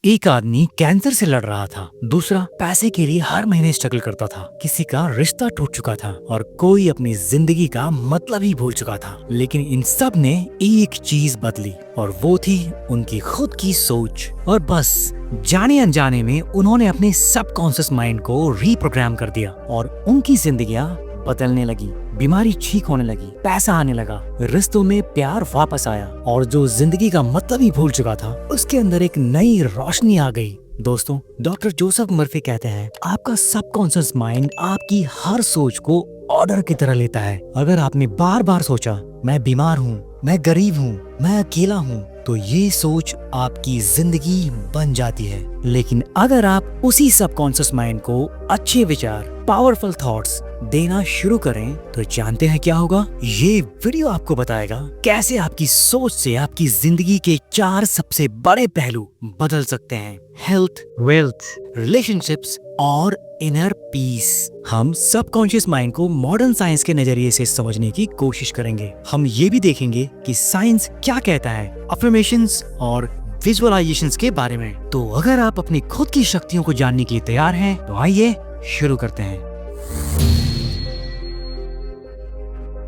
एक आदमी कैंसर से लड़ रहा था, दूसरा पैसे के लिए हर महीने स्ट्रगल करता था, किसी का रिश्ता टूट चुका था और कोई अपनी जिंदगी का मतलब ही भूल चुका था। लेकिन इन सब ने एक चीज बदली और वो थी उनकी खुद की सोच। और बस जाने अनजाने में उन्होंने अपने सबकॉन्शियस माइंड को रीप्रोग्राम कर दिया और उनकी जिंदगियां बदलने लगी, बीमारी ठीक होने लगी, पैसा आने लगा, रिश्तों में प्यार वापस आया और जो जिंदगी का मतलब ही भूल चुका था उसके अंदर एक नई रोशनी आ गई। दोस्तों, डॉक्टर जोसेफ मर्फी कहते हैं आपका सबकॉन्शियस माइंड आपकी हर सोच को ऑर्डर की तरह लेता है। अगर आपने बार बार सोचा मैं बीमार हूँ, मैं गरीब हूँ, मैं अकेला हूँ, तो ये सोच आपकी जिंदगी बन जाती है। लेकिन अगर आप उसी सबकॉन्शियस माइंड को अच्छे विचार, पावरफुल थॉट्स देना शुरू करें तो जानते हैं क्या होगा? ये वीडियो आपको बताएगा कैसे आपकी सोच से आपकी जिंदगी के 4 सबसे बड़े पहलू बदल सकते हैं: हेल्थ, वेल्थ, रिलेशनशिप्स और इनर पीस। हम सबकॉन्शियस माइंड को मॉडर्न साइंस के नजरिए से समझने की कोशिश करेंगे। हम ये भी देखेंगे कि साइंस क्या कहता है अफर्मेशंस और विजुअलाइजेशंस के बारे में। तो अगर आप अपनी खुद की शक्तियों को जानने के लिए तैयार हैं, तो आइए शुरू करते हैं।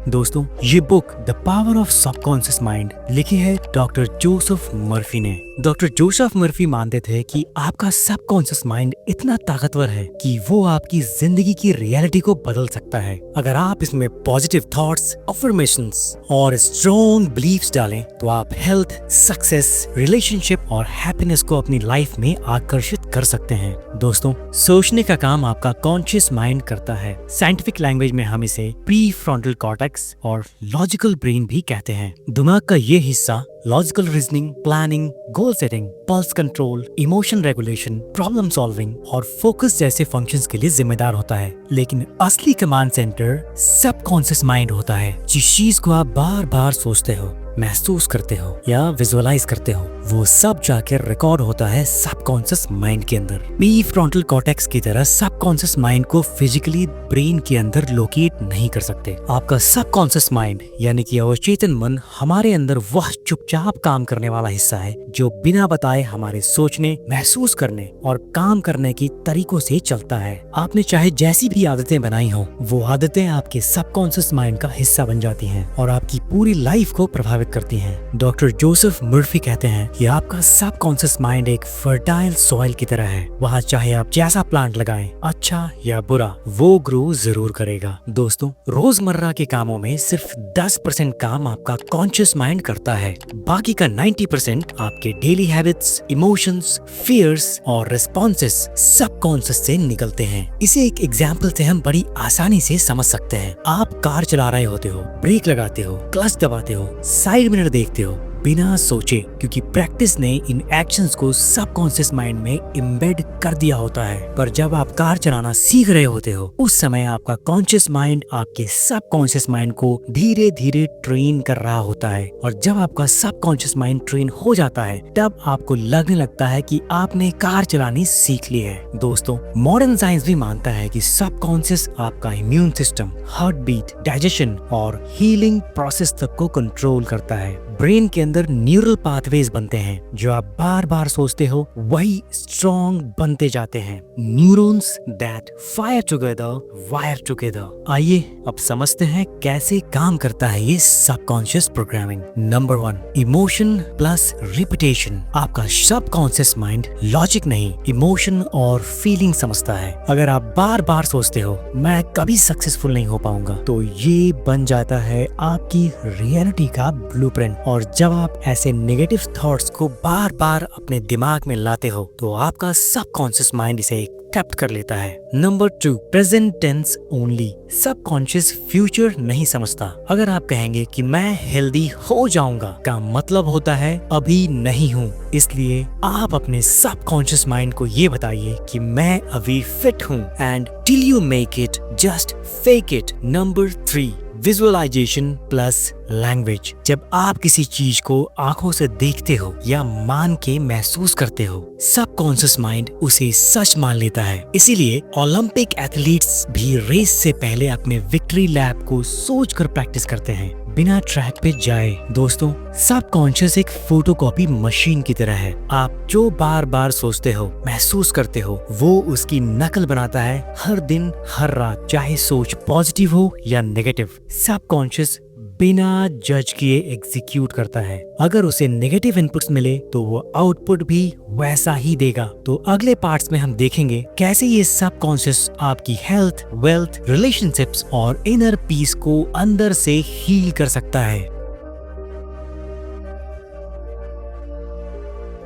दोस्तों, ये book the power of subconscious mind लिखी है डॉक्टर जोसेफ मर्फी ने। डॉक्टर जोसेफ मर्फी मानते थे कि आपका सबकॉन्शियस माइंड इतना ताकतवर है कि वो आपकी जिंदगी की रियलिटी को बदल सकता है। अगर आप इसमें पॉजिटिव थॉट्स, अफर्मेशंस और स्ट्रॉन्ग बिलीफ्स डालें तो आप हेल्थ, सक्सेस, रिलेशनशिप और हैप्पीनेस को अपनी लाइफ में आकर्षित कर सकते हैं। दोस्तों, सोचने का काम आपका कॉन्शियस माइंड करता है। साइंटिफिक लैंग्वेज में हम इसे प्री फ्रंटल कॉर्टेक्स और लॉजिकल ब्रेन भी कहते हैं। दिमाग का ये हिस्सा logical reasoning, planning, goal setting, pulse control, emotion regulation, problem solving और फोकस जैसे फंक्शंस के लिए जिम्मेदार होता है। लेकिन असली कमांड सेंटर सबकॉन्शियस माइंड होता है। जिस चीज को आप बार बार सोचते हो, महसूस करते हो या विजुअलाइज करते हो, वो सब जाकर रिकॉर्ड होता है सबकॉन्शियस माइंड के अंदर। प्री फ्रंटल कॉर्टेक्स की तरह सबकॉन्शियस माइंड को फिजिकली ब्रेन के अंदर लोकेट नहीं कर सकते। आपका सबकॉन्शियस माइंड यानी कि अवचेतन मन हमारे अंदर वह चुपचाप काम करने वाला हिस्सा है जो बिना बताए हमारे सोचने, महसूस करने और काम करने की तरीकों से चलता है। आपने चाहे जैसी भी आदतें बनाई हो, वो आदतें आपके सबकॉन्शियस माइंड का हिस्सा बन जाती हैं और आपकी पूरी लाइफ को प्रभावित करती हैं। डॉक्टर जोसेफ मर्फी कहते हैं कि आपका सबकॉन्शियस माइंड एक फर्टाइल सॉइल की तरह है। वहाँ चाहे आप जैसा प्लांट लगाएं, अच्छा या बुरा, वो ग्रो जरूर करेगा। दोस्तों, रोजमर्रा के कामों में सिर्फ 10% काम आपका कॉन्शियस माइंड करता है। बाकी का 90% आपके डेली हैबिट्स, इमोशंस, फियर्स और रिस्पॉन्सेस सबकॉन्शियस से निकलते हैं। इसे एक एग्जाम्पल से हम बड़ी आसानी से समझ सकते हैं। आप कार चला रहे होते हो, ब्रेक लगाते हो, क्लच दबाते हो, साइड मिरर देखते हो बिना सोचे, क्योंकि प्रैक्टिस ने इन एक्शंस को सबकॉन्शियस माइंड में एम्बेड कर दिया होता है। पर जब आप कार चलाना सीख रहे होते हो, उस समय आपका कॉन्शियस माइंड आपके सबकॉन्शियस माइंड को धीरे धीरे ट्रेन कर रहा होता है। और जब आपका सबकॉन्शियस माइंड ट्रेन हो जाता है, तब आपको लगने लगता है कि आपने कार चलानी सीख ली है। दोस्तों, मॉडर्न साइंस भी मानता है कि सबकॉन्शियस आपका immune system, heart beat, digestion और हीलिंग प्रोसेस तक को कंट्रोल करता है। ब्रेन के अंदर न्यूरल पाथवेज बनते हैं। जो आप बार बार सोचते हो वही स्ट्रॉन्ग बनते जाते हैं। Neurons that fire together wire together. आइए अब समझते हैं कैसे काम करता है ये subconscious programming. Number 1, emotion plus repetition. आपका सबकॉन्शियस माइंड लॉजिक नहीं, इमोशन और फीलिंग समझता है। अगर आप बार बार सोचते हो मैं कभी सक्सेसफुल नहीं हो पाऊंगा, तो ये बन जाता है आपकी रियलिटी का ब्लूप्रिंट। और जब आप ऐसे नेगेटिव थॉट्स को बार बार अपने दिमाग में लाते हो, तो आपका सबकॉन्शियस माइंड इसे एक्सेप्ट कर लेता है। Number 2, present tense only. Subconscious future नहीं समझता। अगर आप कहेंगे कि मैं हेल्दी हो जाऊंगा, का मतलब होता है अभी नहीं हूँ। इसलिए आप अपने सबकॉन्शियस माइंड को ये बताइए कि मैं अभी फिट हूँ, and till you make it just fake it. Number 3, visualisation plus language. जब आप किसी चीज को आंखों से देखते हो या मान के महसूस करते हो, सबकॉन्शियस माइंड उसे सच मान लेता है। इसीलिए ओलंपिक एथलीट्स भी रेस से पहले अपने विक्ट्री लैप को सोचकर प्रैक्टिस करते हैं। बिना ट्रैक पे जाए। दोस्तों, सबकॉन्शियस एक फोटोकॉपी मशीन की तरह है। आप जो बार बार सोचते हो, महसूस करते हो, वो उसकी नकल बनाता है हर दिन हर रात, चाहे सोच पॉजिटिव हो या नेगेटिव। सबकॉन्शियस बिना जज किए एग्जीक्यूट करता है। अगर उसे नेगेटिव इनपुट्स मिले तो वो आउटपुट भी वैसा ही देगा। तो अगले पार्ट्स में हम देखेंगे कैसे ये सबकॉन्शियस आपकी हेल्थ, वेल्थ, रिलेशनशिप्स और इनर पीस को अंदर से हील कर सकता है।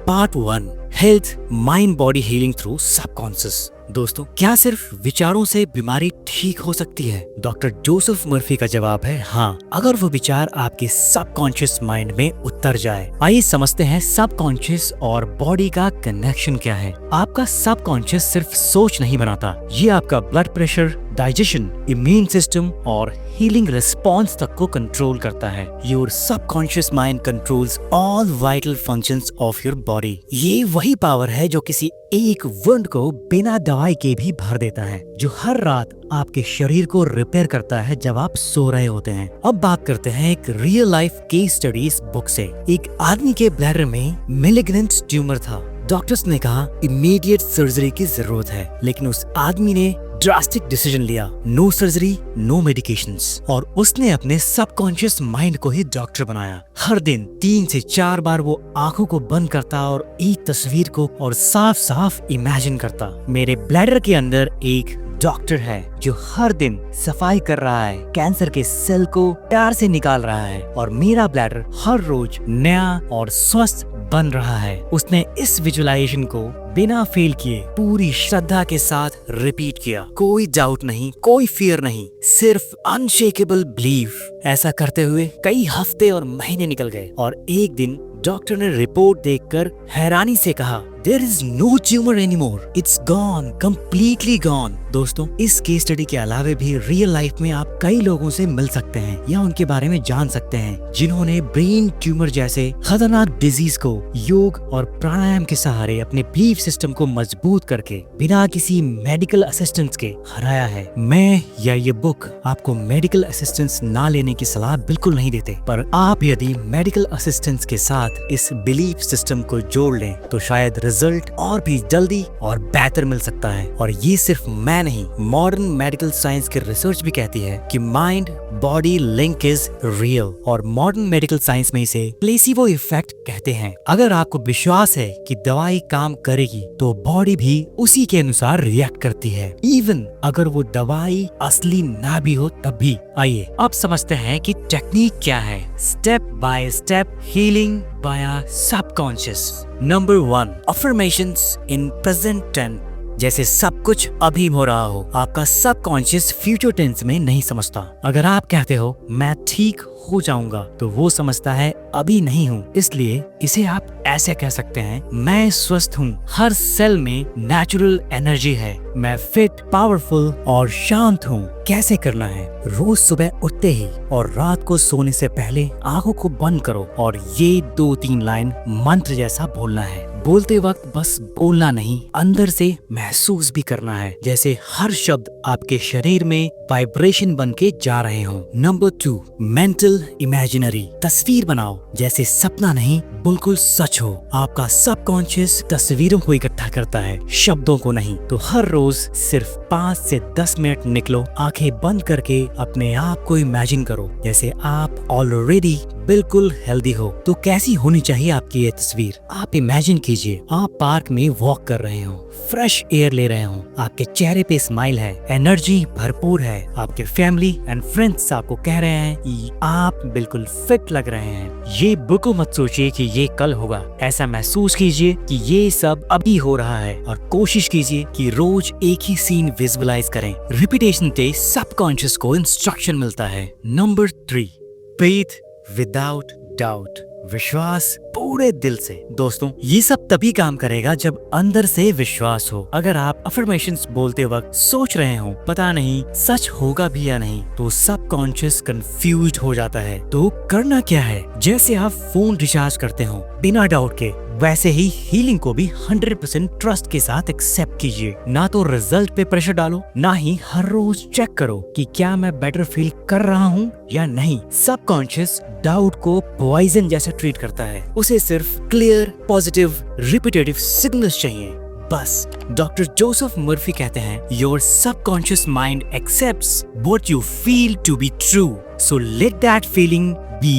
Part 1, health, mind body healing through subconscious. दोस्तों, क्या सिर्फ विचारों से बीमारी ठीक हो सकती है? डॉक्टर जोसेफ मर्फी का जवाब है हाँ, अगर वो विचार आपके सबकॉन्शियस माइंड में उतर जाए। आइए समझते हैं सबकॉन्शियस और बॉडी का कनेक्शन क्या है। आपका सबकॉन्शियस सिर्फ सोच नहीं बनाता, ये आपका blood pressure, digestion, immune system और हीलिंग रिस्पॉन्स तक को कंट्रोल करता है। Your subconscious mind controls all vital functions of your body. ये वही पावर है जो किसी एक वुंड को बिना दवाई के भी भर देता है, जो हर रात आपके शरीर को रिपेयर करता है जब आप सो रहे होते हैं। अब बात करते हैं एक रियल लाइफ केस स्टडी इस बुक से। एक आदमी के ब्लैडर में मैलिग्नेंट ट्यूमर था। डॉक्टर्स ने कहा इमीडिएट सर्जरी की जरूरत है, लेकिन उस आदमी ने ड्रास्टिक डिसीजन लिया, नो सर्जरी, नो मेडिकेशंस, और उसने अपने सबकॉन्शियस माइंड को ही डॉक्टर बनाया। हर दिन 3 से 4 बार वो आंखों को बंद करता और एक तस्वीर को और साफ साफ इमेजिन करता, मेरे ब्लैडर के अंदर एक डॉक्टर है जो हर दिन सफाई कर रहा है, कैंसर के सेल को प्यार से निकाल रहा है और मेरा ब्लैडर हर रोज नया और स्वस्थ बन रहा है। उसने इस विजुअलाइजेशन को बिना फेल किए पूरी श्रद्धा के साथ रिपीट किया। कोई डाउट नहीं, कोई फियर नहीं, सिर्फ अनशेकेबल बिलीफ। ऐसा करते हुए कई हफ्ते और महीने निकल गए और एक दिन डॉक्टर ने रिपोर्ट देखकर हैरानी से कहा, There is no tumor anymore. It's gone, completely gone. दोस्तों, इस केस स्टडी के अलावा भी रियल लाइफ में आप कई लोगों से मिल सकते हैं या उनके बारे में जान सकते हैं जिन्होंने ब्रेन ट्यूमर जैसे खतरनाक डिजीज को योग और प्राणायाम के सहारे अपने बिलीफ सिस्टम को मजबूत करके बिना किसी मेडिकल असिस्टेंस के हराया है। मैं या ये बुक आपको मेडिकल असिस्टेंस ना लेने की सलाह बिल्कुल नहीं देते, पर आप यदि मेडिकल असिस्टेंस के साथ इस बिलीफ सिस्टम को जोड़ लें तो शायद रिजल्ट और भी जल्दी और बेहतर मिल सकता है। और ये सिर्फ मैं नहीं, मॉडर्न मेडिकल साइंस की रिसर्च भी कहती है कि mind body link is real, और मॉडर्न मेडिकल साइंस में इसे प्लेसिबो इफेक्ट कहते हैं। अगर आपको विश्वास है कि दवाई काम करेगी तो बॉडी भी उसी के अनुसार रिएक्ट करती है, इवन अगर वो दवाई असली ना भी हो तब भी। आइए अब समझते हैं कि टेक्निक क्या है। Step by step healing by subconscious. Number 1, affirmations in present tense. जैसे सब कुछ अभी हो रहा हो। आपका सबकॉन्शियस फ्यूचर टेंस में नहीं समझता। अगर आप कहते हो मैं ठीक हो जाऊंगा तो वो समझता है अभी नहीं हूँ, इसलिए इसे आप ऐसे कह सकते हैं, मैं स्वस्थ हूँ, हर सेल में नेचुरल एनर्जी है, मैं फिट, पावरफुल और शांत हूँ। कैसे करना है? रोज सुबह उठते ही और रात को सोने से पहले आंखों को बंद करो और ये 2-3 लाइन मंत्र जैसा बोलना है। बोलते वक्त बस बोलना नहीं, अंदर से महसूस भी करना है, जैसे हर शब्द आपके शरीर में वाइब्रेशन बन के जा रहे हों। Number 2, mental imaginary. तस्वीर बनाओ जैसे सपना नहीं, बिल्कुल सच हो। आपका सबकॉन्शियस तस्वीरों को इकट्ठा करता है, शब्दों को नहीं। तो हर रोज सिर्फ 5 से 10 मिनट निकलो, आंखें बंद करके अपने आप को इमेजिन करो जैसे आप ऑलरेडी बिल्कुल हेल्दी हो। तो कैसी होनी चाहिए आपकी ये तस्वीर? आप इमेजिन कीजिए आप पार्क में वॉक कर रहे हो, फ्रेश एयर ले रहे हो, आपके चेहरे पे स्माइल है, एनर्जी भरपूर है, आपके फैमिली एंड फ्रेंड्स आपको कह रहे हैं कि आप बिल्कुल फिट लग रहे हैं। ये बिल्कुल मत सोचिए कि ये कल होगा, ऐसा महसूस कीजिए कि ये सब अभी हो रहा है और कोशिश कीजिए कि रोज एक ही सीन विजुअलाइज करें। रिपीटेशन से सबकॉन्शियस को इंस्ट्रक्शन मिलता है। Number 3, breathe without doubt. विश्वास पूरे दिल से। दोस्तों, ये सब तभी काम करेगा जब अंदर से विश्वास हो। अगर आप अफर्मेशंस बोलते वक्त सोच रहे हो पता नहीं सच होगा भी या नहीं, तो सबकॉन्शियस कंफ्यूज्ड हो जाता है। तो करना क्या है? जैसे आप फोन रिचार्ज करते हो, बिना डाउट के वैसे ही हीलिंग को भी 100% ट्रस्ट के साथ एक्सेप्ट कीजिए। ना तो रिजल्ट पे प्रेशर डालो, ना ही हर रोज चेक करो कि क्या मैं बेटर फील कर रहा हूँ या नहीं। सबकॉन्शियस डाउट को पॉइजन जैसा ट्रीट करता है। उसे सिर्फ क्लियर, पॉजिटिव, रिपीटेटिव सिग्नल्स चाहिए बस। डॉक्टर जोसेफ मर्फी कहते हैं, your subconscious mind accepts what you feel to be true, so let that feeling be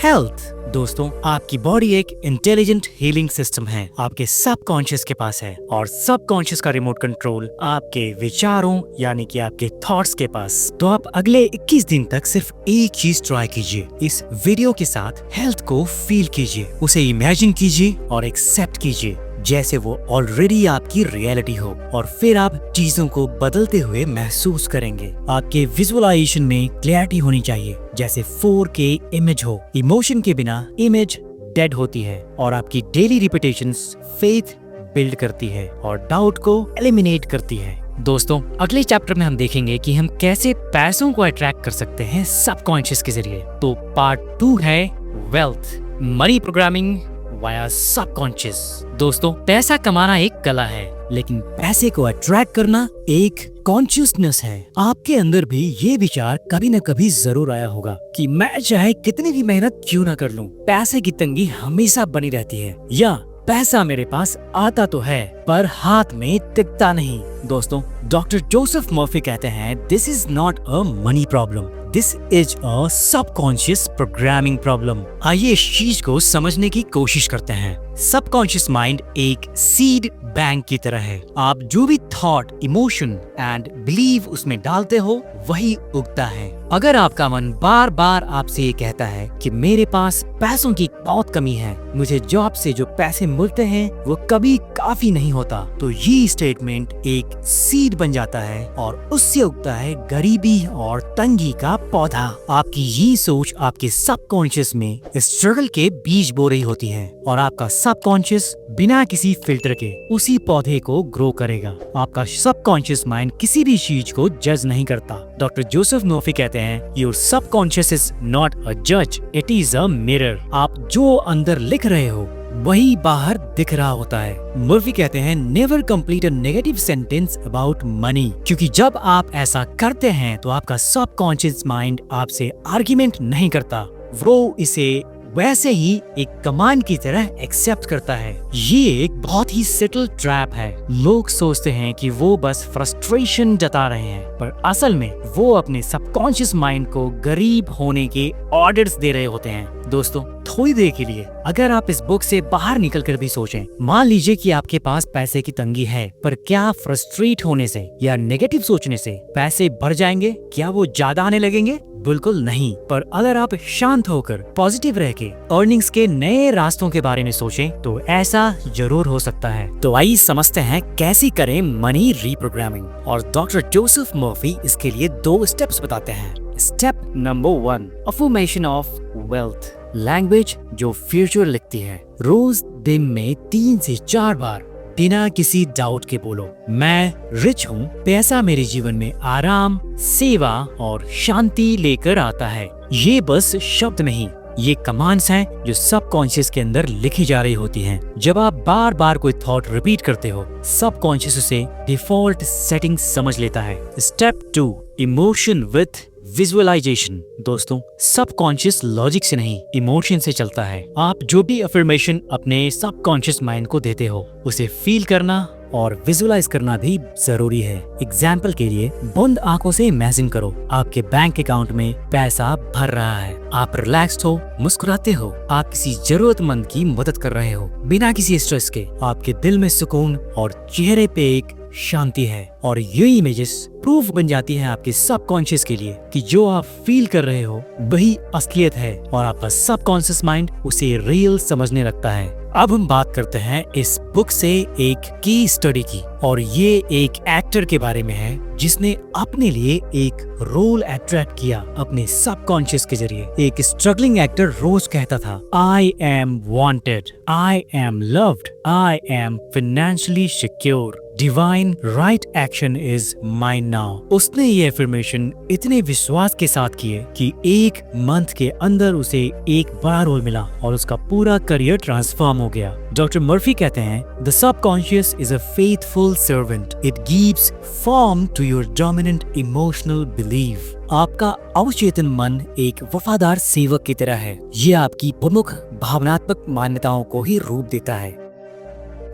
health. दोस्तों, आपकी बॉडी एक इंटेलिजेंट हीलिंग सिस्टम है, आपके सबकॉन्शियस के पास है, और सबकॉन्शियस का रिमोट कंट्रोल आपके विचारों यानी कि आपके थॉट्स के पास। तो आप अगले 21 दिन तक सिर्फ एक चीज ट्राई कीजिए, इस वीडियो के साथ हेल्थ को फील कीजिए, उसे इमेजिन कीजिए और एक्सेप्ट कीजिए जैसे वो ऑलरेडी आपकी रियलिटी हो, और फिर आप चीजों को बदलते हुए महसूस करेंगे। आपके विजुअलाइजेशन में क्लैरिटी होनी चाहिए, जैसे 4K इमेज हो। इमोशन के बिना इमेज डेड होती है, और आपकी डेली रिपीटेशंस फेथ बिल्ड करती है और डाउट को एलिमिनेट करती है। दोस्तों, अगले चैप्टर में हम देखेंगे कि हम कैसे पैसों को अट्रैक्ट कर सकते हैं सबकॉन्शियस के जरिए। तो पार्ट 2 है wealth, money programming via subconscious. दोस्तों, पैसा कमाना एक कला है, लेकिन पैसे को अट्रैक्ट करना एक कॉन्शियसनेस है। आपके अंदर भी ये विचार कभी न कभी जरूर आया होगा कि मैं चाहे कितनी भी मेहनत क्यों न कर लूं, पैसे की तंगी हमेशा बनी रहती है, या पैसा मेरे पास आता तो है पर हाथ में टिकता नहीं। दोस्तों, डॉक्टर जोसेफ मर्फी कहते हैं, this is not a money problem, this is a subconscious programming problem. आइए इस चीज को समझने की कोशिश करते हैं। सबकॉन्शियस माइंड एक सीड बैंक की तरह है। आप जो भी थॉट, इमोशन एंड बिलीव उसमें डालते हो वही उगता है। अगर आपका मन बार बार आपसे ये कहता है कि मेरे पास पैसों की बहुत कमी है, मुझे जॉब से जो पैसे मिलते हैं वो कभी काफी नहीं होता, तो ये स्टेटमेंट एक सीड बन जाता है और उससे उगता है गरीबी और तंगी का पौधा। आपकी ये सोच आपके सबकॉन्शियस में स्ट्रगल के बीज बो रही होती है, और आपका सबकॉन्शियस बिना किसी फिल्टर के उसी पौधे को ग्रो करेगा। आपका सबकॉन्शियस माइंड किसी भी चीज को जज नहीं करता। डॉक्टर जोसेफ मर्फी कहते हैं, your subconscious is not a जज, इट इज अ मिरर। आप जो अंदर लिख रहे हो वही बाहर दिख रहा होता है। मर्फी कहते हैं, never complete a negative sentence about money, क्योंकि जब आप ऐसा करते हैं तो आपका सबकॉन्शियस माइंड आपसे आर्ग्यूमेंट नहीं करता, वो इसे वैसे ही एक कमांड की तरह एक्सेप्ट करता है। ये एक बहुत ही सटल ट्रैप है। लोग सोचते हैं कि वो बस फ्रस्ट्रेशन जता रहे हैं, पर असल में वो अपने सबकॉन्शियस माइंड को गरीब होने के ऑर्डर्स दे रहे होते हैं। दोस्तों, थोड़ी देर के लिए अगर आप इस बुक से बाहर निकलकर भी सोचें, मान लीजिए कि आपके पास पैसे की तंगी है, पर क्या फ्रस्ट्रेट होने से या नेगेटिव सोचने से पैसे बढ़ जाएंगे? क्या वो ज्यादा आने लगेंगे? बिल्कुल नहीं। पर अगर आप शांत होकर पॉजिटिव रह के अर्निंग्स के नए रास्तों के बारे में सोचें तो ऐसा जरूर हो सकता है। तो आइए समझते हैं कैसे करें मनी रीप्रोग्रामिंग, और डॉक्टर जोसेफ मर्फी इसके लिए 2 स्टेप्स बताते हैं। Step number 1, affirmation of wealth, language जो फ्यूचर लिखती है। रोज दिन में 3 से 4 बार बिना किसी डाउट के बोलो, मैं रिच हूँ, पैसा मेरे जीवन में आराम, सेवा और शांति लेकर आता है। ये बस शब्द नहीं, ये कमांड्स हैं जो सबकॉन्शियस के अंदर लिखी जा रही होती हैं। जब आप बार बार कोई थॉट रिपीट करते हो, सबकॉन्शियस उसे डिफॉल्ट सेटिंग समझ लेता है। Step 2, emotion with visualisation. दोस्तों, सबकॉन्शियस लॉजिक से नहीं, इमोशन से चलता है। आप जो भी अफर्मेशन अपने सबकॉन्शियस माइंड को देते हो, उसे फील करना और विजुअलाइज करना भी जरूरी है। एग्जाम्पल के लिए, बंद आंखों से इमेजिन करो आपके बैंक अकाउंट में पैसा भर रहा है, आप रिलैक्स्ड हो, मुस्कुराते हो, आप किसी जरूरतमंद की मदद कर रहे हो बिना किसी स्ट्रेस के। आपके दिल में सुकून और चेहरे पे एक शांति है, और ये इमेजेस प्रूफ बन जाती है आपके सबकॉन्शियस के लिए कि जो आप फील कर रहे हो वही असलियत है, और आपका सबकॉन्शियस माइंड उसे रियल समझने लगता है। अब हम बात करते हैं इस बुक से एक की स्टडी की, और ये एक एक्टर के बारे में है जिसने अपने लिए एक रोल अट्रैक्ट किया अपने सबकॉन्शियस के जरिए। एक स्ट्रगलिंग एक्टर रोज कहता था, I am wanted, I am loved, I am financially secure. Divine right action is mine now. उसने ये एफर्मेशन इतने विश्वास के साथ किए कि एक मंथ के अंदर उसे एक बड़ा रोल मिला और उसका पूरा करियर ट्रांसफॉर्म हो गया। डॉक्टर मर्फी कहते हैं, the subconscious is a faithful servant, it gives form to your dominant emotional belief. आपका अवचेतन मन एक वफादार सेवक की तरह है। ये आपकी प्रमुख भावनात्मक मान्यताओं को ही रूप देता है।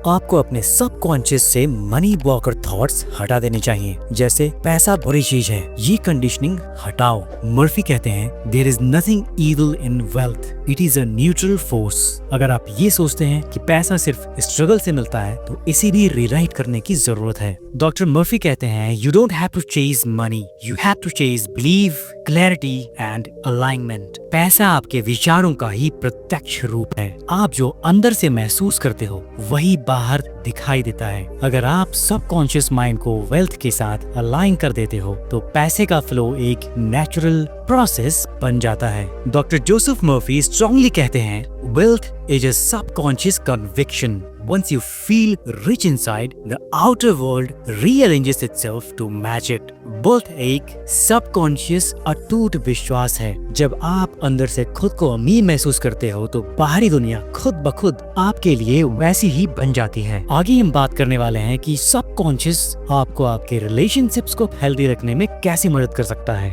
आपको अपने सबकॉन्शियस से मनी ब्लॉकर थॉट्स हटा देने चाहिए, जैसे पैसा बुरी चीज है, ये कंडीशनिंग हटाओ। मर्फी कहते हैं, there is nothing evil in wealth, it is a neutral force. अगर आप ये सोचते हैं कि पैसा सिर्फ स्ट्रगल से मिलता है तो इसे भी रीराइट करने की जरूरत है। डॉक्टर मर्फी कहते हैं, you don't have to chase money, you have to chase believe, clarity and alignment. पैसा आपके विचारों का ही प्रत्यक्ष रूप है। आप जो अंदर से महसूस करते हो वही बाहर दिखाई देता है। अगर आप सबकॉन्शियस माइंड को वेल्थ के साथ अलाइन कर देते हो तो पैसे का फ्लो एक नेचुरल प्रोसेस बन जाता है। डॉक्टर जोसेफ मर्फी स्ट्रांगली कहते हैं, wealth is a subconscious conviction. Once you feel rich inside, the outer world rearranges itself to match it. Wealth एक सबकॉन्शियस अटूट विश्वास है। जब आप अंदर से खुद को अमीर महसूस करते हो तो बाहरी दुनिया खुद ब खुद आपके लिए वैसी ही बन जाती है। आगे हम बात करने वाले हैं कि सबकॉन्शियस आपको आपके रिलेशनशिप्स को हेल्दी रखने में कैसे मदद कर सकता है।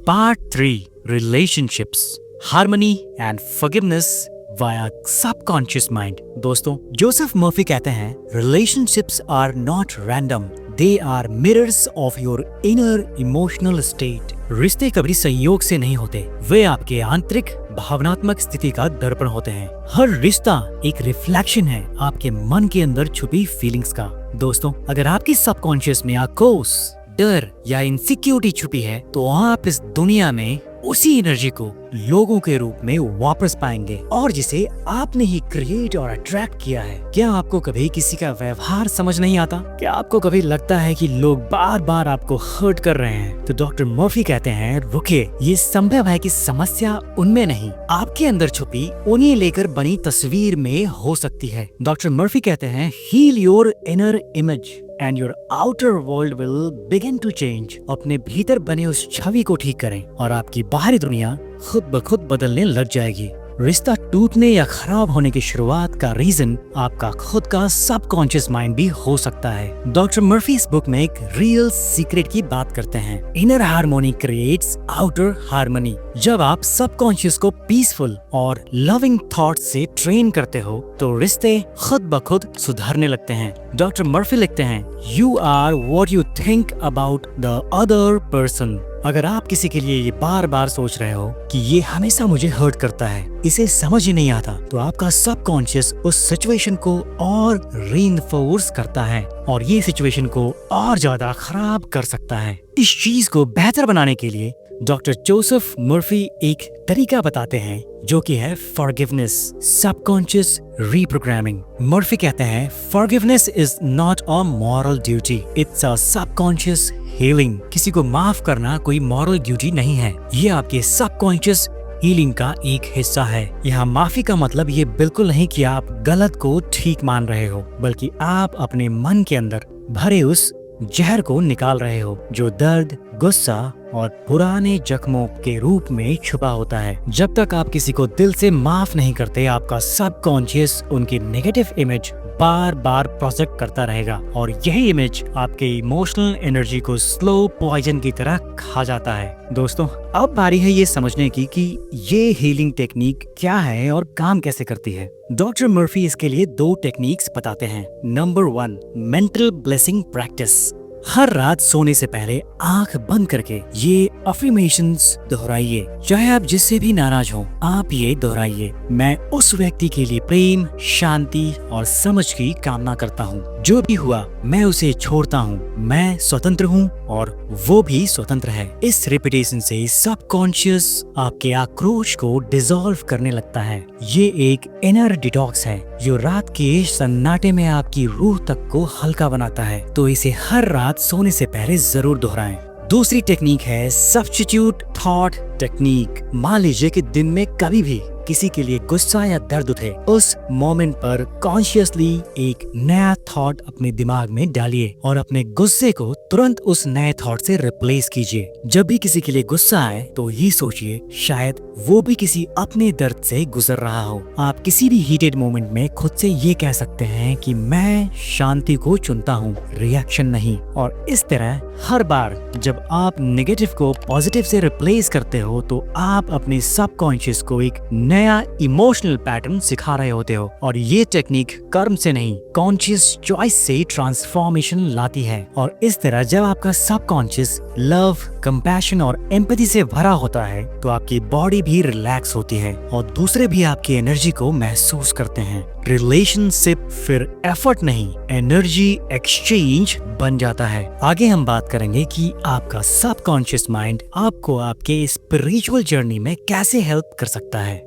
Part 3, relationships, harmony and forgiveness via subconscious mind. दोस्तों, जोसेफ मर्फी कहते हैं, relationships are not random, they are mirrors of your inner emotional state. रिश्ते कभी संयोग से नहीं होते, वे आपके आंतरिक भावनात्मक स्थिति का दर्पण होते हैं। हर रिश्ता एक रिफ्लेक्शन है आपके मन के अंदर छुपी फीलिंग्स का। दोस्तों, अगर आपकी सबकॉन्शियस में आक्रोश, डर या इनसिक्योरिटी छुपी है तो आप इस दुनिया में उसी एनर्जी को लोगों के रूप में वापस पाएंगे और जिसे आपने ही क्रिएट और अट्रैक्ट किया है। क्या आपको कभी किसी का व्यवहार समझ नहीं आता? क्या आपको कभी लगता है कि लोग बार बार आपको हर्ट कर रहे हैं? तो डॉक्टर मर्फी कहते हैं, रुकिए, ये संभव है कि समस्या उनमें नहीं, आपके अंदर छुपी उन्हें लेकर बनी तस्वीर में हो सकती है। डॉक्टर मर्फी कहते हैं, heal your inner image and your outer world will begin to change। अपने भीतर बने उस छवि को ठीक करें और आपकी बाहरी दुनिया खुद ब खुद बदलने लग जाएगी। रिश्ता टूटने या खराब होने की शुरुआत का रीजन आपका खुद का सबकॉन्शियस माइंड भी हो सकता है। डॉक्टर मर्फी इस बुक में एक रियल सीक्रेट की बात करते हैं, inner harmony creates outer harmony. जब आप सबकॉन्शियस को पीसफुल और लविंग थॉट से ट्रेन करते हो तो रिश्ते खुद ब खुद सुधरने लगते हैं। डॉक्टर मर्फी लिखते हैं, you are what you think about the other person. अगर आप किसी के लिए ये बार बार सोच रहे हो कि ये हमेशा मुझे हर्ट करता है, इसे समझ ही नहीं आता, तो आपका सबकॉन्शियस उस सिचुएशन को और रीइंफोर्स करता है और ये सिचुएशन को और ज्यादा खराब कर सकता है। इस चीज को बेहतर बनाने के लिए डॉक्टर जोसेफ मर्फी एक तरीका बताते हैं जो कि है फॉरगिवनेस, सबकॉन्शियस रीप्रोग्रामिंग। मर्फी कहते हैं, forgiveness is not a moral duty, it's a subconscious healing. किसी को माफ करना कोई मॉरल ड्यूटी नहीं है, ये आपके सबकॉन्शियस हीलिंग का एक हिस्सा है। यहाँ माफी का मतलब ये बिल्कुल नहीं कि आप गलत को ठीक मान रहे हो, बल्कि आप अपने मन के अंदर भरे उस जहर को निकाल रहे हो जो दर्द, गुस्सा और पुराने जख्मों के रूप में छुपा होता है। जब तक आप किसी को दिल से माफ नहीं करते, आपका सबकॉन्शियस उनकी नेगेटिव इमेज बार बार प्रोजेक्ट करता रहेगा और यही इमेज आपके इमोशनल एनर्जी को स्लो पॉइजन की तरह खा जाता है। दोस्तों, अब बारी है ये समझने की कि ये हीलिंग टेक्निक क्या है और काम कैसे करती है। डॉक्टर मर्फी इसके लिए 2 टेक्निक्स बताते हैं। Number 1, mental blessing practice. हर रात सोने से पहले आंख बंद करके ये अफर्मेशंस दोहराइए। चाहे आप जिससे भी नाराज हो, आप ये दोहराइए, मैं उस व्यक्ति के लिए प्रेम, शांति और समझ की कामना करता हूँ। जो भी हुआ मैं उसे छोड़ता हूँ, मैं स्वतंत्र हूँ और वो भी स्वतंत्र है। इस रिपीटेशन से सबकॉन्शियस आपके आक्रोश को डिसॉल्व करने लगता है। ये एक इनर डिटॉक्स है जो रात के सन्नाटे में आपकी रूह तक को हल्का बनाता है। तो इसे हर रात सोने से पहले जरूर दोहराएं। दूसरी टेक्निक है सब्स्टिट्यूट थॉट टेक्निक। मान लीजिए कि दिन में कभी भी किसी के लिए गुस्सा या दर्द उठे, उस मोमेंट पर कॉन्शियसली एक नया थॉट अपने दिमाग में डालिए और अपने गुस्से को तुरंत उस नए थॉट से रिप्लेस कीजिए। जब भी किसी के लिए गुस्सा आए तो ये सोचिए शायद वो भी किसी अपने दर्द से गुजर रहा हो। आप किसी भी हीटेड मोमेंट में खुद से ये कह सकते हैं कि मैं शांति को चुनता हूँ, रिएक्शन नहीं। और इस तरह हर बार जब आप नेगेटिव को पॉजिटिव से रिप्लेस करते हो तो आप अपने सबकॉन्शियस को एक नया इमोशनल पैटर्न सिखा रहे होते हो। और ये टेक्निक कर्म से नहीं, कॉन्शियस चॉइस से ट्रांसफॉर्मेशन लाती है। और इस तरह जब आपका सबकॉन्शियस लव, कंपैशन और एम्पैथी से भरा होता है तो आपकी बॉडी भी रिलैक्स होती है और दूसरे भी आपकी एनर्जी को महसूस करते हैं। रिलेशनशिप फिर एफर्ट नहीं, एनर्जी एक्सचेंज बन जाता है। आगे हम बात करेंगे कि आपका सबकॉन्शियस माइंड आपको आपके स्पिरिचुअल जर्नी में कैसे हेल्प कर सकता है।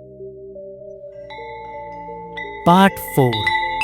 पार्ट 4,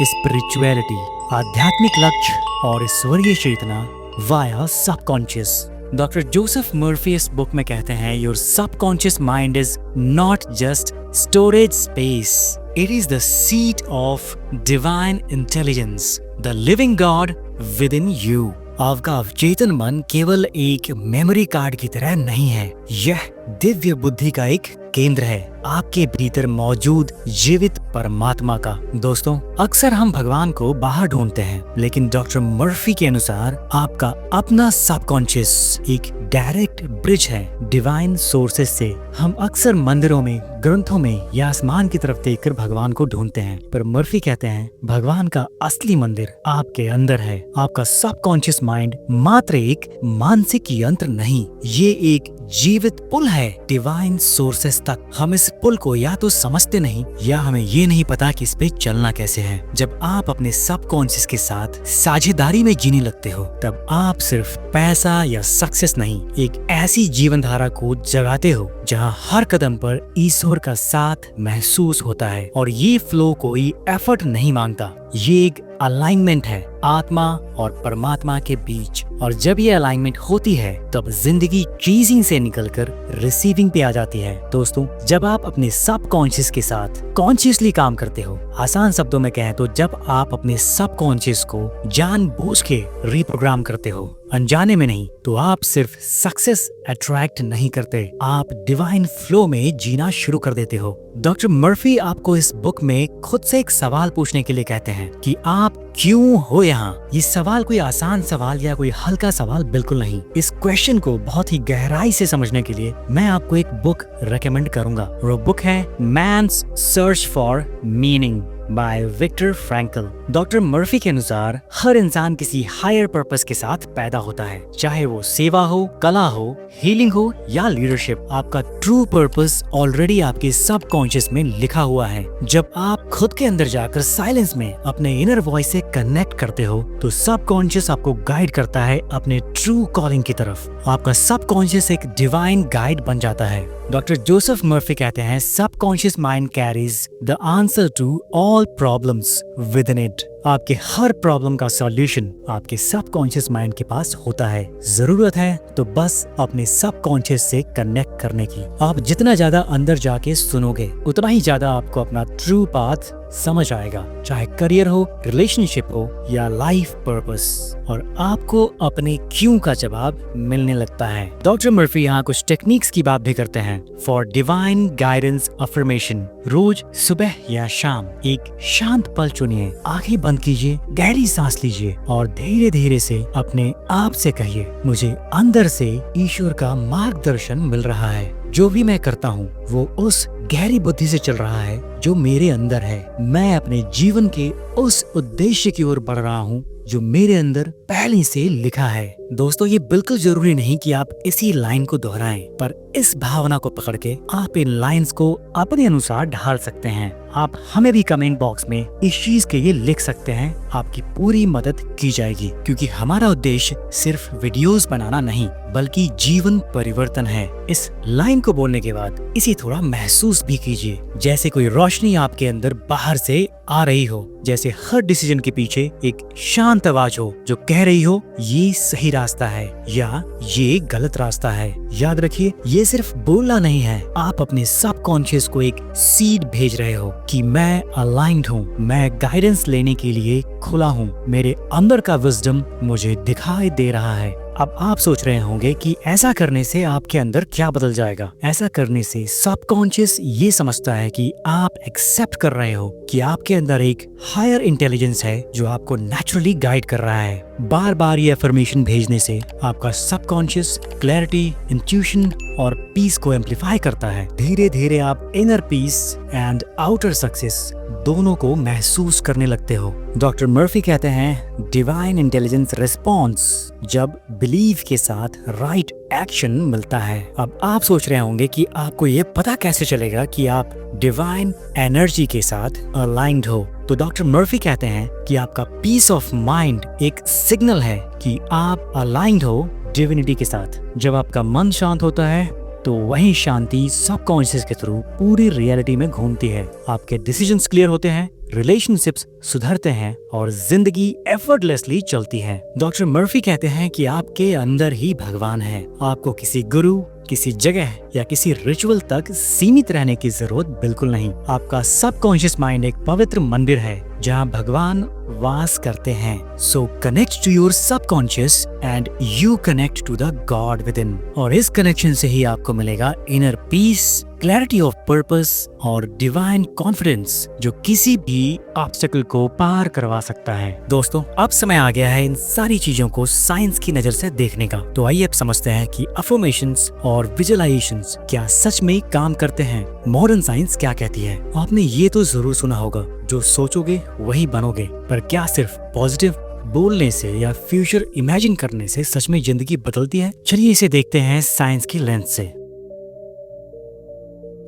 स्पिरिचुअलिटी, आध्यात्मिक लक्ष्य और ईश्वरीय चेतना via subconscious. Doctor Joseph Murphy इस बुक में कहते हैं, your subconscious mind is not just storage space, it is the seat of divine intelligence, the living God within you. आपका अवचेतन मन केवल एक मेमोरी कार्ड की तरह नहीं है, यह दिव्य बुद्धि का एक केंद्र है, आपके भीतर मौजूद जीवित परमात्मा का। दोस्तों, अक्सर हम भगवान को बाहर ढूंढते हैं, लेकिन डॉक्टर मर्फी के अनुसार आपका अपना सबकॉन्शियस एक डायरेक्ट ब्रिज है डिवाइन सोर्सेस से। हम अक्सर मंदिरों में, ग्रंथों में या आसमान की तरफ देखकर भगवान को ढूंढते हैं, पर मर्फी कहते हैं भगवान का असली मंदिर आपके अंदर है। आपका सबकॉन्शियस माइंड मात्र एक मानसिक यंत्र नहीं, ये एक जीवित पुल है डिवाइन सोर्सेस तक। हम इस पुल को या तो समझते नहीं या हमें ये नहीं पता कि इस पे चलना कैसे है। जब आप अपने सबकॉन्शियस के साथ साझेदारी में जीने लगते हो तब आप सिर्फ पैसा या सक्सेस नहीं, एक ऐसी जीवन धारा को जगाते हो जहाँ हर कदम पर ईश्वर का साथ महसूस होता है। और ये फ्लो कोई एफर्ट नहीं मांगता, ये एक अलाइनमेंट है आत्मा और परमात्मा के बीच। और जब ये अलाइनमेंट होती है तब जिंदगी चीजिंग से निकलकर रिसीविंग पे आ जाती है। दोस्तों, जब आप अपने सबकॉन्शियस के साथ कॉन्शियसली काम करते हो, आसान शब्दों में कहें तो जब आप अपने सबकॉन्शियस को जानबूझ के रिप्रोग्राम करते हो, अनजाने में नहीं, तो आप सिर्फ सक्सेस अट्रैक्ट नहीं करते, आप डिवाइन फ्लो में जीना शुरू कर देते हो। डॉक्टर मर्फी आपको इस बुक में खुद से एक सवाल पूछने के लिए कहते हैं कि आप क्यों हो यहाँ। ये सवाल कोई आसान सवाल या कोई हल्का सवाल बिल्कुल नहीं। इस क्वेश्चन को बहुत ही गहराई से समझने के लिए मैं आपको एक बुक रेकमेंड करूंगा। वो बुक है man's search for meaning by Victor Frankl. Doctor Murphy के अनुसार हर इंसान किसी हायर पर्पस के साथ पैदा होता है, चाहे वो सेवा हो, कला हो, हीलिंग हो या लीडरशिप। आपका ट्रू पर्पस ऑलरेडी आपके सबकॉन्शियस में लिखा हुआ है। जब आप खुद के अंदर जाकर साइलेंस में अपने इनर वॉइस से कनेक्ट करते हो तो सबकॉन्शियस आपको गाइड करता है अपने ट्रू कॉलिंग की तरफ। आपका सबकॉन्शियस एक डिवाइन गाइड बन जाता है। डॉक्टर जोसेफ मर्फी कहते हैं subconscious mind carries the answer to all problems within it. आपके हर प्रॉब्लम का सॉल्यूशन आपके सबकॉन्शियस माइंड के पास होता है। जरूरत है तो बस अपने सबकॉन्शियस से कनेक्ट करने की। आप जितना ज्यादा अंदर जाके सुनोगे उतना ही ज्यादा आपको अपना ट्रू पाथ समझ आएगा, चाहे करियर हो, रिलेशनशिप हो या लाइफ पर्पस, और आपको अपने क्यों का जवाब मिलने लगता है। डॉक्टर मर्फी यहाँ कुछ टेक्निक्स की बात भी करते हैं फॉर डिवाइन गाइडेंस अफर्मेशन। रोज सुबह या शाम एक शांत पल चुनिए, आंखें बंद कीजिए, गहरी सांस लीजिए और धीरे धीरे से अपने आप से कहिए, मुझे अंदर से ईश्वर का मार्गदर्शन मिल रहा है। जो भी मैं करता हूँ वो उस गहरी बुद्धि से चल रहा है जो मेरे अंदर है। मैं अपने जीवन के उस उद्देश्य की ओर बढ़ रहा हूँ जो मेरे अंदर पहले से लिखा है। दोस्तों, ये बिल्कुल जरूरी नहीं कि आप इसी लाइन को दोहराएं, पर इस भावना को पकड़ के आप इन लाइंस को अपने अनुसार ढाल सकते हैं। आप हमें भी कमेंट बॉक्स में इस चीज के लिए लिख सकते हैं, आपकी पूरी मदद की जाएगी, क्योंकि हमारा उद्देश्य सिर्फ वीडियोस बनाना नहीं बल्कि जीवन परिवर्तन है। इस लाइन को बोलने के बाद इसे थोड़ा महसूस भी कीजिए, जैसे कोई रोशनी आपके अंदर बाहर से आ रही हो, जैसे हर डिसीजन के पीछे एक शांत आवाज हो जो कह रही हो ये सही रास्ता है या ये गलत रास्ता है। याद रखिए, ये सिर्फ बोलना नहीं है, आप अपने सबकॉन्शियस को एक सीड भेज रहे हो कि मैं अलाइंड हूँ, मैं गाइडेंस लेने के लिए खुला हूँ, मेरे अंदर का विजडम मुझे दिखाई दे रहा है। अब आप सोच रहे होंगे कि ऐसा करने से आपके अंदर क्या बदल जाएगा। ऐसा करने से सबकॉन्शियस ये समझता है कि आप एक्सेप्ट कर रहे हो कि आपके अंदर एक हायर इंटेलिजेंस है जो आपको नेचुरली गाइड कर रहा है। बार बार ये अफर्मेशन भेजने से आपका सबकॉन्शियस क्लैरिटी, इंट्यूशन और पीस को एम्पलीफाई करता है। धीरे धीरे आप inner peace and outer success दोनों को महसूस करने लगते हो। डॉक्टर मर्फी कहते हैं डिवाइन इंटेलिजेंस रिस्पॉन्स जब बिलीव के साथ राइट एक्शन मिलता है। अब आप सोच रहे होंगे कि आपको ये पता कैसे चलेगा कि आप डिवाइन एनर्जी के साथ अलाइंड हो। तो डॉक्टर मर्फी कहते हैं कि आपका पीस ऑफ माइंड एक सिग्नल है कि आप अलाइंड हो डिविनिटी के साथ। जब आपका मन शांत होता है तो वही शांति सबकॉन्शियस के थ्रू पूरी रियलिटी में घूमती है। आपके डिसीजंस क्लियर होते हैं, रिलेशनशिप्स सुधरते हैं और जिंदगी एफर्टलेसली चलती है। डॉक्टर मर्फी कहते हैं कि आपके अंदर ही भगवान है। आपको किसी गुरु, किसी जगह या किसी रिचुअल तक सीमित रहने की जरूरत बिल्कुल नहीं। आपका सबकॉन्शियस माइंड एक पवित्र मंदिर है जहां भगवान वास करते हैं। So connect to your subconscious and you connect to the god within. और इस कनेक्शन से ही आपको मिलेगा inner peace, clarity of purpose और डिवाइन कॉन्फिडेंस जो किसी भी ऑब्स्टेकल को पार करवा सकता है। दोस्तों, अब समय आ गया है इन सारी चीजों को साइंस की नजर से देखने का। तो आइए अब समझते हैं कि अफर्मेशंस और विजुअलाइजेशंस क्या सच में काम करते हैं। मॉडर्न साइंस क्या कहती है? आपने ये तो जरूर सुना होगा, जो सोचोगे वही बनोगे। पर क्या सिर्फ पॉजिटिव बोलने से या फ्यूचर इमेजिन करने से सच में जिंदगी बदलती है? चलिए इसे देखते हैं साइंस की लेंस से।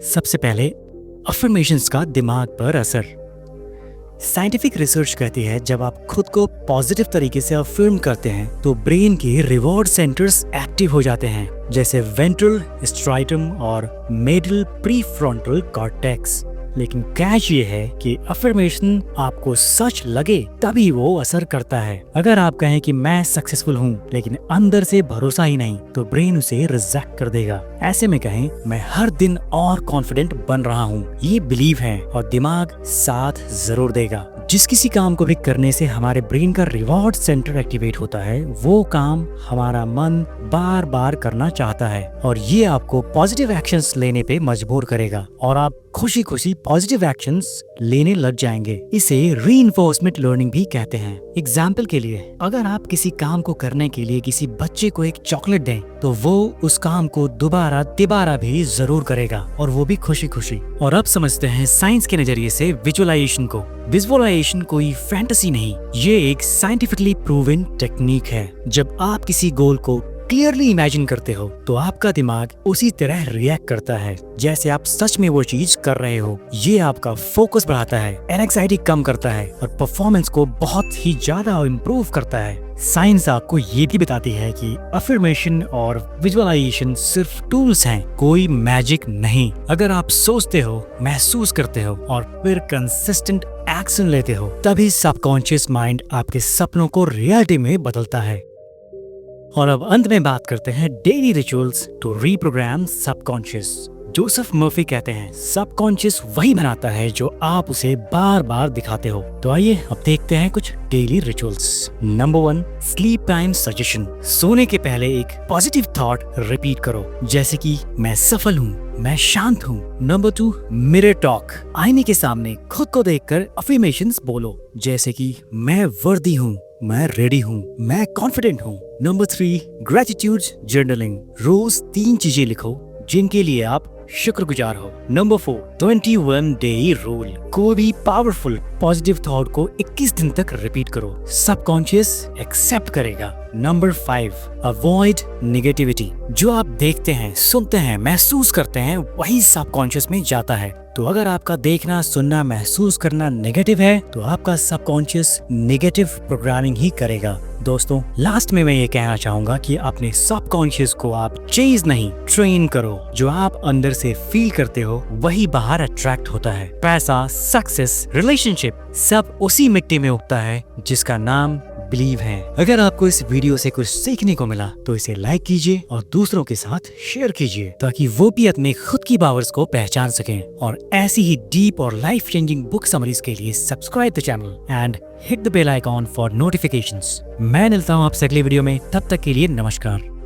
सबसे पहले अफर्मेशंस का दिमाग पर असर। साइंटिफिक रिसर्च कहती है जब आप खुद को पॉजिटिव तरीके से अफर्म करते हैं तो ब्रेन के रिवॉर्ड सेंटर्स एक्टिव हो जाते हैं, जैसे वेंट्रल स्ट्राइटम और मिडिल प्रीफ्रंटल कॉर्टेक्स। लेकिन कैच ये है कि अफर्मेशन आपको सच लगे तभी वो असर करता है। अगर आप कहें कि मैं सक्सेसफुल हूँ लेकिन अंदर से भरोसा ही नहीं तो ब्रेन उसे रिजेक्ट कर देगा। ऐसे में कहें मैं हर दिन और कॉन्फिडेंट बन रहा हूँ, ये बिलीव है और दिमाग साथ जरूर देगा। जिस किसी काम को भी करने से हमारे ब्रेन का रिवॉर्ड सेंटर एक्टिवेट होता है वो काम हमारा मन बार बार करना चाहता है और ये आपको पॉजिटिव एक्शंस लेने पे मजबूर करेगा और आप खुशी खुशी पॉजिटिव एक्शंस लेने लग जाएंगे। इसे रीइंफोर्समेंट लर्निंग भी कहते हैं। एग्जाम्पल के लिए, अगर आप किसी काम को करने के लिए किसी बच्चे को एक चॉकलेट दें तो वो उस काम को दोबारा तिबारा भी जरूर करेगा और वो भी खुशी खुशी। और अब समझते हैं साइंस के नजरिए से विजुअलाइजेशन को। विजुअलाइजेशन कोई फैंटेसी नहीं, ये एक साइंटिफिकली प्रूवन टेक्निक है। जब आप किसी गोल को क्लियरली इमेजिन करते हो तो आपका दिमाग उसी तरह रिएक्ट करता है जैसे आप सच में वो चीज कर रहे हो। ये आपका फोकस बढ़ाता है, एंग्जाइटी कम करता है और परफॉर्मेंस को बहुत ही ज्यादा इम्प्रूव करता है। साइंस आपको ये भी बताती है कि अफर्मेशन और विजुअलाइजेशन सिर्फ टूल्स हैं, कोई मैजिक नहीं। अगर आप सोचते हो, महसूस करते हो और फिर कंसिस्टेंट एक्शन लेते हो तभी सबकॉन्शियस माइंड आपके सपनों को रियलिटी में बदलता है। और अब अंत में बात करते हैं daily rituals to reprogram subconscious. Joseph Murphy कहते हैं सबकॉन्शियस वही बनाता है जो आप उसे बार बार दिखाते हो। तो आइए अब देखते हैं कुछ daily rituals. Number 1, sleep time suggestion. सोने के पहले एक पॉजिटिव थॉट रिपीट करो, जैसे कि मैं सफल हूँ, मैं शांत हूँ। Number 2, mirror talk. आईने के सामने खुद को देखकर अफर्मेशंस बोलो, जैसे कि मैं वर्दी हूँ, मैं रेडी हूँ, मैं कॉन्फिडेंट हूँ। Number 3, gratitude journaling. रोज 3 चीजें लिखो जिनके लिए आप शुक्रगुजार हो। Number 4, 21 day rule. कोई भी पावरफुल पॉजिटिव थॉट को 21 दिन तक रिपीट करो, सबकॉन्शियस एक्सेप्ट करेगा। Number 5, avoid negativity. जो आप देखते हैं, सुनते हैं, महसूस करते हैं वही सबकॉन्शियस में जाता है। तो तो अगर आपका देखना, सुनना, महसूस करना नेगेटिव है तो आपका सबकॉन्शियस नेगेटिव प्रोग्रामिंग ही करेगा। दोस्तों, लास्ट में मैं ये कहना चाहूंगा कि अपने सबकॉन्शियस को आप चेज नहीं, ट्रेन करो। जो आप अंदर से फील करते हो वही बाहर अट्रैक्ट होता है। पैसा, सक्सेस, रिलेशनशिप सब उसी मिट्टी में उगता है जिसका नाम बिलीव है। अगर आपको इस वीडियो से कुछ सीखने को मिला तो इसे लाइक कीजिए और दूसरों के साथ शेयर कीजिए ताकि वो भी अपने खुद की पावर्स को पहचान सकें। और ऐसी ही डीप और लाइफ चेंजिंग बुक समरीज के लिए subscribe the channel and hit the bell icon for notifications. मैं मिलता हूँ आपसे अगले वीडियो में, तब तक के लिए नमस्कार।